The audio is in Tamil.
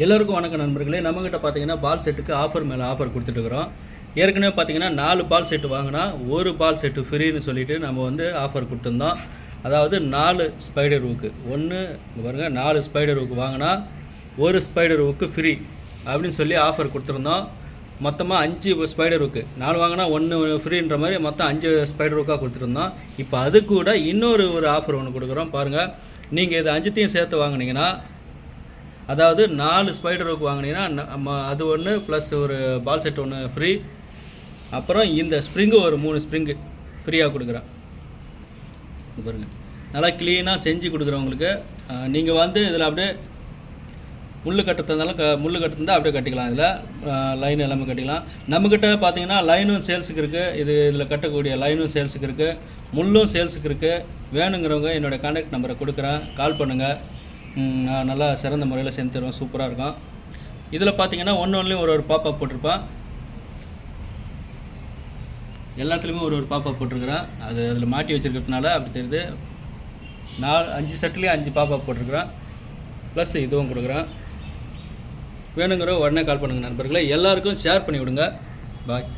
எல்லோருக்கும் வணக்கம் நண்பர்களே. நம்மகிட்ட பார்த்தீங்கன்னா பால் செட்டுக்கு ஆஃபர் மேலே ஆஃபர் கொடுத்துட்ருக்குறோம். ஏற்கனவே பார்த்தீங்கன்னா 4 பால் செட்டு வாங்கினா 1 பால் செட்டு ஃப்ரீன்னு சொல்லிட்டு நம்ம வந்து ஆஃபர் கொடுத்துருந்தோம். அதாவது 4 ஸ்பைடர் ஊக்கு பாருங்கள், 4 ஸ்பைடர் ஊக்கு வாங்கினா 1 ஸ்பைடர் ஊக்கு ஃப்ரீ அப்படின்னு சொல்லி ஆஃபர் கொடுத்துருந்தோம். மொத்தமாக 5 ஸ்பைடர் ஊக்கு 4 வாங்கினா 1 ஃப்ரீன்ற மாதிரி மொத்தம் 5 ஸ்பைடர் ஊக்காக கொடுத்துருந்தோம். இப்போ அது கூட இன்னொரு ஆஃபர் ஒன்று கொடுக்குறோம். பாருங்கள், நீங்கள் இது 5த்தையும் சேர்த்து வாங்கினீங்கன்னா, அதாவது 4 ஸ்பைடர் ஊக்கு வாங்கினீங்கன்னா அது ஒன்று ப்ளஸ் ஒரு பால் செட் ஒன்று ஃப்ரீ. அப்புறம் இந்த ஸ்ப்ரிங்கு ஒரு 3 ஸ்ப்ரிங்கு ஃப்ரீயாக கொடுக்குறேன். பாருங்கள், நல்லா க்ளீனாக செஞ்சு கொடுக்குறவங்களுக்கு. நீங்கள் வந்து இதில் அப்படியே முள் கட்டுறதுனாலும் முள் கட்டுறதா அப்படியே கட்டிக்கலாம். இதில் லைன் எல்லாமே கட்டிக்கலாம். நம்மக்கிட்ட பார்த்தீங்கன்னா லைனும் சேல்ஸுக்கு இருக்குது. இதில் கட்டக்கூடிய லைனும் சேல்ஸுக்கு இருக்குது, முள்ளும் சேல்ஸுக்கு இருக்குது. வேணுங்கிறவங்க என்னோடய கான்டாக்ட் நம்பரை கொடுக்குறேன், கால் பண்ணுங்கள். நான் நல்லா சிறந்த முறையில் செஞ்சு தருவேன், சூப்பராக இருக்கும். இதில் பார்த்தீங்கன்னா ஒன்றுலேயும் ஒரு பாப்பப் போட்டிருப்பேன். எல்லாத்துலேயுமே ஒரு பாப்பப் போட்டிருக்கிறேன். அது அதில் மாட்டி வச்சுருக்கிறதுனால அப்படி தெரியுது. 5 செட்லேயும் 5 பாப்பப் போட்டிருக்கிறேன். ப்ளஸ் இதுவும் கொடுக்குறேன். வேணுங்கிற உடனே கால் பண்ணுங்கள் நண்பர்களே. எல்லாருக்கும் ஷேர் பண்ணி விடுங்க. பாய்.